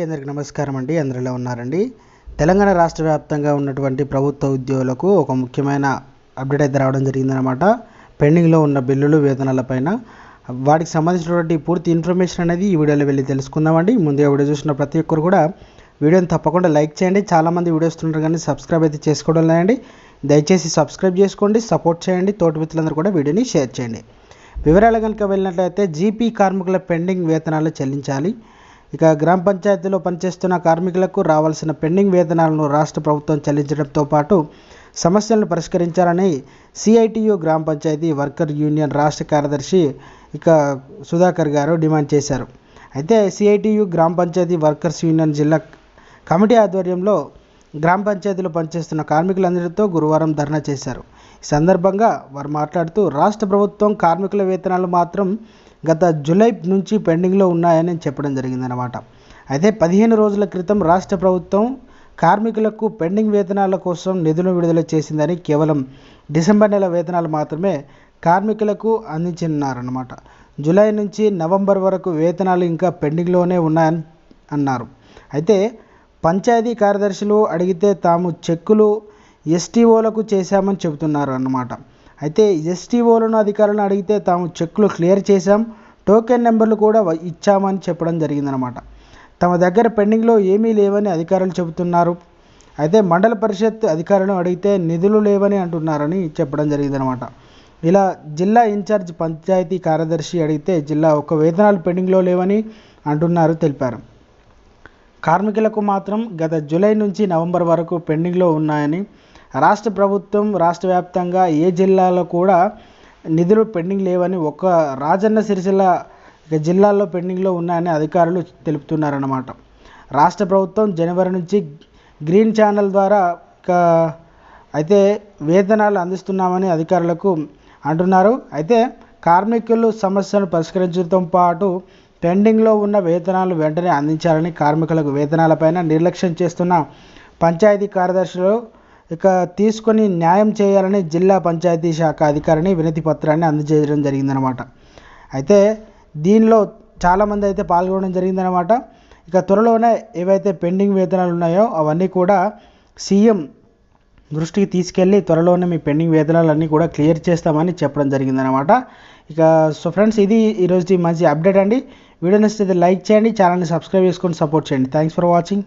అందరికీ నమస్కారం అండి. అందరూ ఎలా ఉన్నారండి? తెలంగాణ రాష్ట్ర వ్యాప్తంగా ఉన్నటువంటి ప్రభుత్వ ఉద్యోగులకు ఒక ముఖ్యమైన అప్డేట్ అయితే రావడం జరిగిందనమాట. పెండింగ్లో ఉన్న బిల్లులు వేతనాలపైన వాటికి సంబంధించినటువంటి పూర్తి ఇన్ఫర్మేషన్ అనేది ఈ వీడియోలో వెళ్ళి తెలుసుకుందామండి. ముందుగా వీడియో చూసిన ప్రతి ఒక్కరు కూడా వీడియోని తప్పకుండా లైక్ చేయండి. చాలామంది వీడియోస్ చూస్తున్నారు కానీ సబ్స్క్రైబ్ అయితే చేసుకోవడం లేదండి. దయచేసి సబ్స్క్రైబ్ చేసుకోండి, సపోర్ట్ చేయండి. తోటి మిత్రులందరూ కూడా వీడియోని షేర్ చేయండి. వివరాలు కనుక వెళ్ళినట్లయితే జీపీ కార్మికుల పెండింగ్ వేతనాలు చెల్లించాలి. ఇక గ్రామ పంచాయతీలో పనిచేస్తున్న కార్మికులకు రావాల్సిన పెండింగ్ వేతనాలను రాష్ట్ర ప్రభుత్వం చెల్లించడంతో పాటు సమస్యలను పరిష్కరించాలని సిఐటియు గ్రామ పంచాయతీ వర్కర్ యూనియన్ రాష్ట్ర కార్యదర్శి సుధాకర్ గారు డిమాండ్ చేశారు. అయితే సిఐటియు గ్రామ పంచాయతీ వర్కర్స్ యూనియన్ జిల్లా కమిటీ ఆధ్వర్యంలో గ్రామ పంచాయతీలో పనిచేస్తున్న కార్మికులందరితో గురువారం ధర్నా చేశారు. ఈ సందర్భంగా వారు మాట్లాడుతూ రాష్ట్ర ప్రభుత్వం కార్మికుల వేతనాలు మాత్రం గత జూలై నుంచి పెండింగ్లో ఉన్నాయని చెప్పడం జరిగిందనమాట. అయితే 15 రోజుల క్రితం రాష్ట్ర ప్రభుత్వం కార్మికులకు పెండింగ్ వేతనాల కోసం నిధులు విడుదల చేసిందని, కేవలం డిసెంబర్ నెల వేతనాలు మాత్రమే కార్మికులకు అందించినారన్నమాట. జూలై నుంచి నవంబర్ వరకు వేతనాలు ఇంకా పెండింగ్లోనే ఉన్నాయని అన్నారు. అయితే పంచాయతీ కార్యదర్శులు అడిగితే తాము చెక్కులు ఎస్టీఓలకు చేశామని చెబుతున్నారు అన్నమాట. అయితే ఎస్టీఓలను అధికారులను అడిగితే తాము చెక్కులు క్లియర్ చేశాం, టోకెన్ నెంబర్లు కూడా ఇచ్చామని చెప్పడం జరిగిందనమాట. తమ దగ్గర పెండింగ్లో ఏమీ లేవని అధికారులు చెబుతున్నారు. అయితే మండల పరిషత్ అధికారులను అడిగితే నిధులు లేవని అంటున్నారని చెప్పడం జరిగిందనమాట. ఇలా జిల్లా ఇన్ఛార్జ్ పంచాయతీ కార్యదర్శి అడిగితే జిల్లా ఒక వేతనాలు పెండింగ్లో లేవని అంటున్నారు తెలిపారు. కార్మికులకు మాత్రం గత జూలై నుంచి నవంబర్ వరకు పెండింగ్లో ఉన్నాయని, రాష్ట్ర ప్రభుత్వం రాష్ట్ర వ్యాప్తంగా ఏ జిల్లాలో కూడా నిధులు పెండింగ్ లేవని, ఒక్క రాజన్న సిరిసిల్ల జిల్లాలో పెండింగ్లో ఉన్నాయని అధికారులు తెలుపుతున్నారన్నమాట. రాష్ట్ర ప్రభుత్వం జనవరి నుంచి గ్రీన్ ఛానల్ ద్వారా అయితే వేతనాలు అందిస్తున్నామని అధికారులకు అంటున్నారు. అయితే కార్మికులు సమస్యను పరిష్కరించడంతో పాటు పెండింగ్లో ఉన్న వేతనాలు వెంటనే అందించాలని, కార్మికులకు వేతనాలపైన నిర్లక్ష్యం చేస్తున్న పంచాయతీ కార్యదర్శులు తీసుకొని న్యాయం చేయాలని జిల్లా పంచాయతీ శాఖ అధికారిని వినతి పత్రాన్ని అందజేయడం జరిగిందనమాట. అయితే దీనిలో చాలామంది అయితే పాల్గొనడం జరిగిందనమాట. త్వరలోనే ఏవైతే పెండింగ్ వేతనాలు ఉన్నాయో అవన్నీ కూడా సీఎం దృష్టికి తీసుకెళ్ళి త్వరలోనే మీ పెండింగ్ వేతనాలన్నీ కూడా క్లియర్ చేస్తామని చెప్పడం జరిగిందనమాట. సో ఫ్రెండ్స్, ఇది ఈరోజు మంచి అప్డేట్ అండి. వీడియో నచ్చితే లైక్ చేయండి, ఛానల్ని సబ్స్క్రైబ్ చేసుకొని సపోర్ట్ చేయండి. Thanks for watching.